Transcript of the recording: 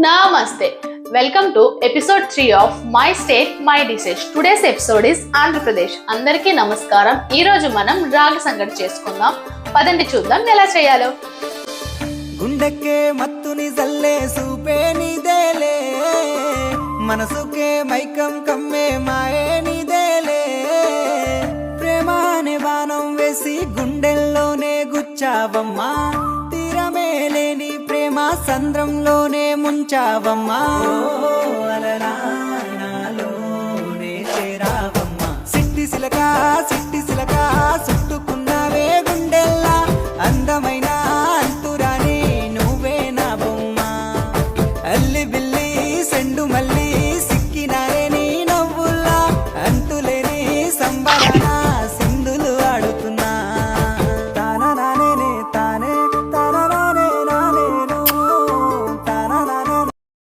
Namaste. Welcome to episode 3 of My State, My Disease. Today's episode is Andhra Pradesh. అందరికీ నమస్కారం. ఈ రోజు మనం రాగి సంగటి చేసుకుందాం. పదండి చూద్దాం ఎలా చేయాలో. గుండెకే మత్తుని జల్లే సూపే నీదేలే, మనసుకే మైకం కమ్మే మాయే నీదేలే. ప్రేమ అనే బాణం వేసి గుండెల్లోనే గుచ్చావమ్మా, తీరమే లేని ప్రేమ సంద్రంలోనే ముంచావమ్మా. అలలా నాలోనే చేరావమ్మా, సిట్టి సిలక